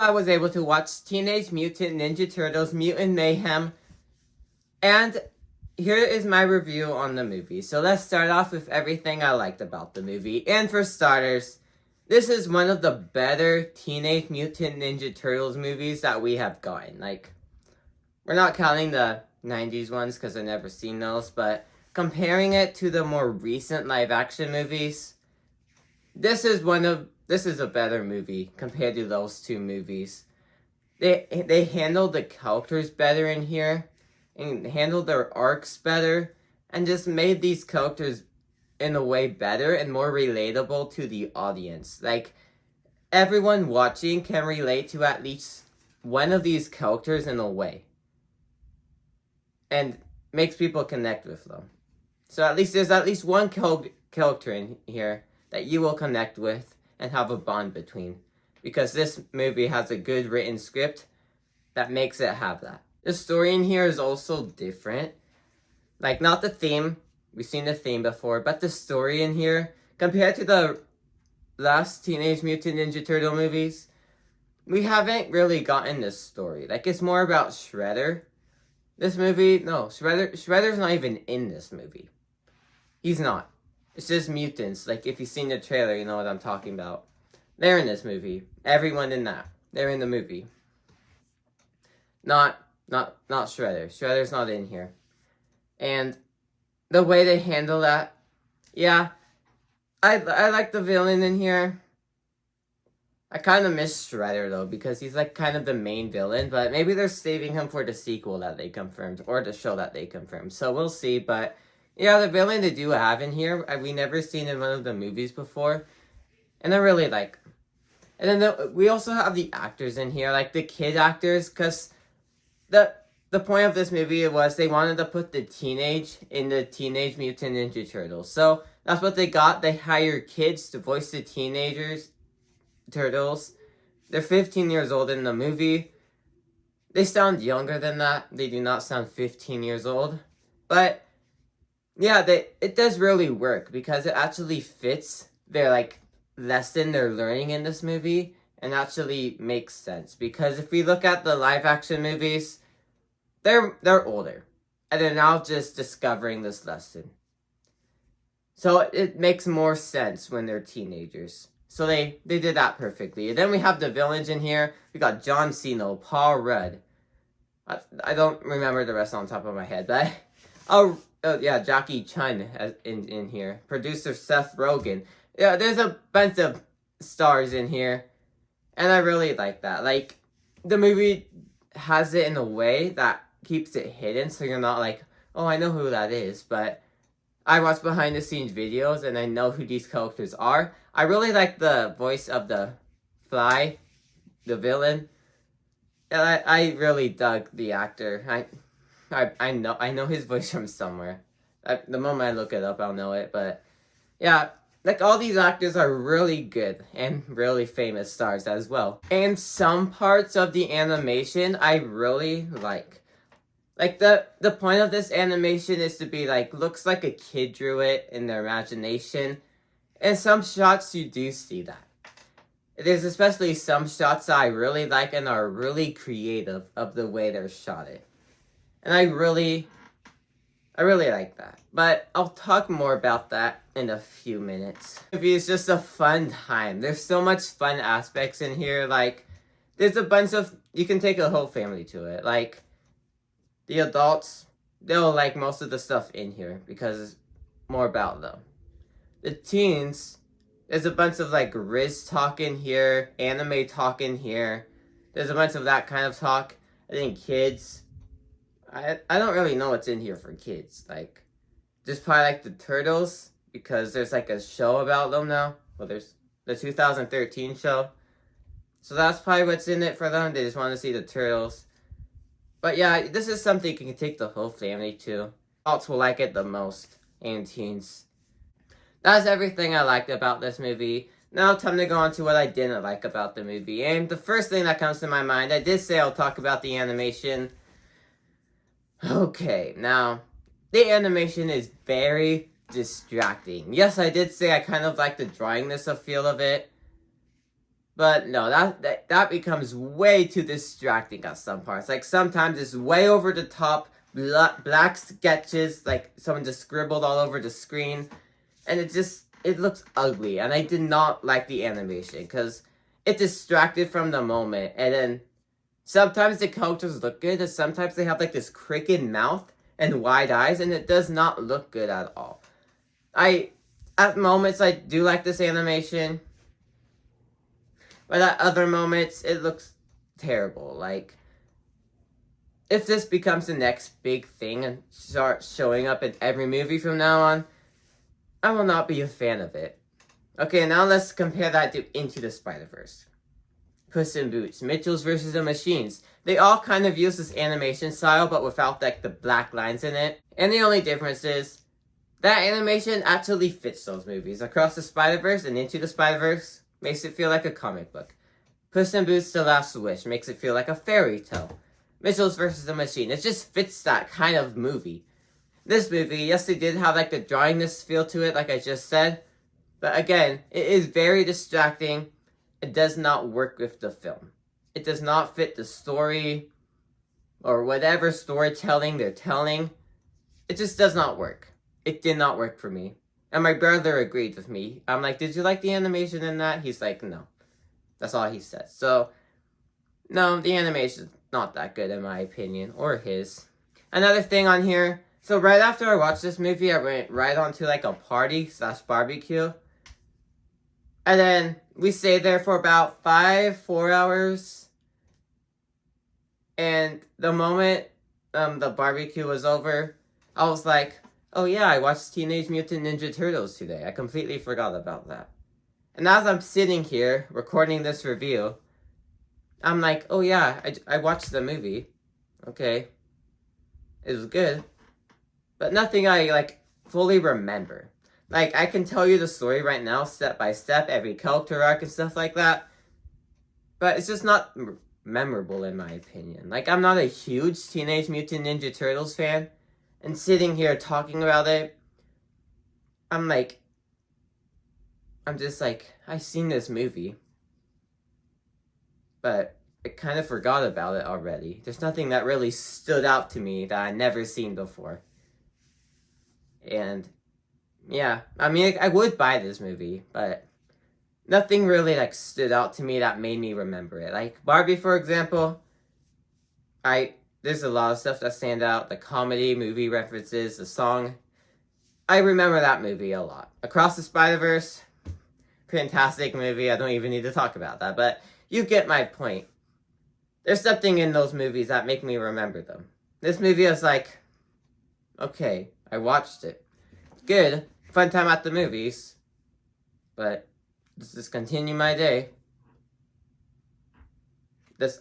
I was able to watch Teenage Mutant Ninja Turtles Mutant Mayhem, and here is my review on the movie. So let's start off with everything I liked about the movie. And for starters, this is one of the better Teenage Mutant Ninja Turtles movies that we have gotten. Like, we're not counting the 90s ones because I've never seen those, but comparing it to the more recent live action movies, this is a better movie compared to those two movies. They handled the characters better in here, and handled their arcs better, and just made these characters in a way better and more relatable to the audience. Like, everyone watching can relate to at least one of these characters in a way, and makes people connect with them. So there's at least one character in here that you will connect with and have a bond between, because this movie has a good written script that makes it have that. The story in here is also different. Like, not the theme, we've seen the theme before, but the story in here, compared to the last Teenage Mutant Ninja Turtle movies, we haven't really gotten this story. Like, it's more about Shredder. This movie, no, Shredder's not even in this movie. He's not. It's just mutants. Like, if you've seen the trailer, you know what I'm talking about. They're in this movie. Everyone in that. They're in the movie. Not Shredder. Shredder's not in here. And the way they handle that, yeah, I like the villain in here. I kind of miss Shredder, though, because he's, like, kind of the main villain, but maybe they're saving him for the sequel that they confirmed, or the show that they confirmed, so we'll see. But yeah, the villain they do have in here, we never seen in one of the movies before, and I really like. And then we also have the actors in here, like the kid actors, because the point of this movie was they wanted to put the teenage in the Teenage Mutant Ninja Turtles. So that's what they got. They hired kids to voice the teenagers turtles. They're 15 years old in the movie. They sound younger than that. They do not sound 15 years old. But yeah, it does really work because it actually fits their like lesson they're learning in this movie, and actually makes sense. Because if we look at the live action movies, they're older, and they're now just discovering this lesson. So it makes more sense when they're teenagers. So they did that perfectly. And then we have the villains in here. We got John Cena, Paul Rudd. I don't remember the rest on top of my head, but yeah, Jackie Chun in here. Producer Seth Rogen. Yeah, there's a bunch of stars in here, and I really like that. Like, the movie has it in a way that keeps it hidden, so you're not like, oh, I know who that is, but I watch behind the scenes videos and I know who these characters are. I really like the voice of the Fly, the villain. And I really dug the actor. I know his voice from somewhere. The moment I look it up, I'll know it. But yeah, like, all these actors are really good and really famous stars as well. And some parts of the animation I really like. Like, the point of this animation is to be, like, looks like a kid drew it in their imagination. And some shots you do see that. There's especially some shots that I really like and are really creative of the way they're shot it. And I really like that. But I'll talk more about that in a few minutes. The movie is just a fun time. There's so much fun aspects in here. Like, there's a bunch of, you can take a whole family to it. Like, the adults, they'll like most of the stuff in here because it's more about them. The teens, there's a bunch of like Riz talk in here, anime talk in here. There's a bunch of that kind of talk. I think kids, I don't really know what's in here for kids. Like, just probably like the Turtles, because there's like a show about them now. Well, there's the 2013 show. So that's probably what's in it for them. They just want to see the Turtles. But yeah, this is something you can take the whole family to. Adults will like it the most, and teens. That's everything I liked about this movie. Now time to go on to what I didn't like about the movie. And the first thing that comes to my mind, I did say I'll talk about the animation. Okay, now, the animation is very distracting. Yes, I did say I kind of like the drawingness of feel of it. But no, that becomes way too distracting at some parts. Like, sometimes it's way over the top, black sketches, like someone just scribbled all over the screen. And it looks ugly. And I did not like the animation, because it distracted from the moment. And then sometimes the characters look good, and sometimes they have like this crooked mouth and wide eyes, and it does not look good at all. At moments, I do like this animation, but at other moments, it looks terrible. Like, if this becomes the next big thing and starts showing up in every movie from now on, I will not be a fan of it. Okay, now let's compare that to Into the Spider-Verse. Puss in Boots, Mitchells vs. the Machines. They all kind of use this animation style, but without like the black lines in it. And the only difference is that animation actually fits those movies. Across the Spider-Verse and Into the Spider-Verse makes it feel like a comic book. Puss in Boots: The Last Wish makes it feel like a fairy tale. Mitchells vs. the Machine, it just fits that kind of movie. This movie, yes, they did have like the drawingness feel to it, like I just said. But again, it is very distracting. It does not work with the film. It does not fit the story or whatever storytelling they're telling. It just does not work. It did not work for me. And my brother agreed with me. I'm like, did you like the animation in that? He's like, no. That's all he said. So, no, the animation's not that good in my opinion, or his. Another thing on here, so right after I watched this movie, I went right onto like a party/barbecue. And then we stayed there for about 4 hours. And the moment the barbecue was over, I was like, oh yeah, I watched Teenage Mutant Ninja Turtles today. I completely forgot about that. And as I'm sitting here recording this review, I'm like, oh yeah, I watched the movie. Okay. It was good. But nothing I like fully remember. Like, I can tell you the story right now, step by step, every character arc and stuff like that. But it's just not memorable in my opinion. Like, I'm not a huge Teenage Mutant Ninja Turtles fan. And sitting here talking about it, I'm just like, I've seen this movie. But I kind of forgot about it already. There's nothing that really stood out to me that I'd never seen before. And yeah, I mean, I would buy this movie, but nothing really like stood out to me that made me remember it. Like Barbie, for example, there's a lot of stuff that stand out. The comedy, movie references, the song. I remember that movie a lot. Across the Spider-Verse, fantastic movie. I don't even need to talk about that, but you get my point. There's something in those movies that make me remember them. This movie is like, okay, I watched it. Good. Fun time at the movies. But let's just continue my day.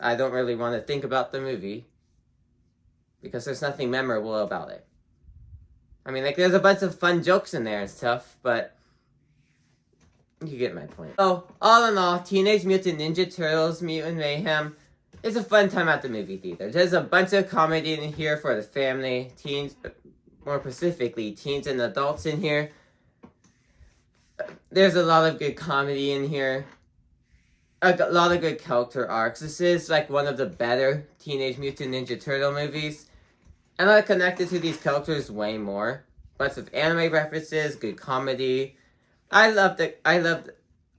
I don't really want to think about the movie. Because there's nothing memorable about it. I mean, like, there's a bunch of fun jokes in there and stuff, but you get my point. So, all in all, Teenage Mutant Ninja Turtles, Mutant Mayhem, it's a fun time at the movie theater. There's a bunch of comedy in here for the family, teens, more specifically, teens and adults in here. There's a lot of good comedy in here. A lot of good character arcs. This is like one of the better Teenage Mutant Ninja Turtle movies. And I connected to these characters way more. Bunch of anime references, good comedy. I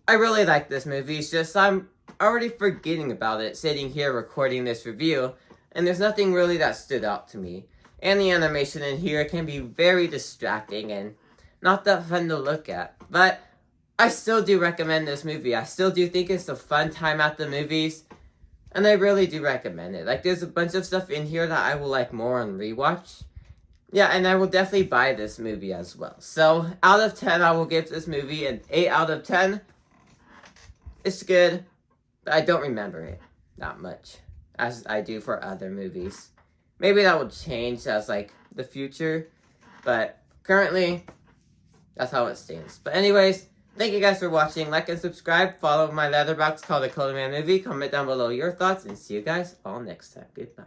really like this movie. It's just I'm already forgetting about it sitting here recording this review. And there's nothing really that stood out to me. And the animation in here can be very distracting and not that fun to look at. But I still do recommend this movie. I still do think it's a fun time at the movies. And I really do recommend it. Like, there's a bunch of stuff in here that I will like more on rewatch. Yeah, and I will definitely buy this movie as well. So, out of 10, I will give this movie an 8 out of 10. It's good, but I don't remember it that much as I do for other movies. Maybe that will change as, like, the future. But currently, that's how it stands. But anyways, thank you guys for watching. Like and subscribe. Follow my letterbox called The Color Man Movie. Comment down below your thoughts. And see you guys all next time. Goodbye.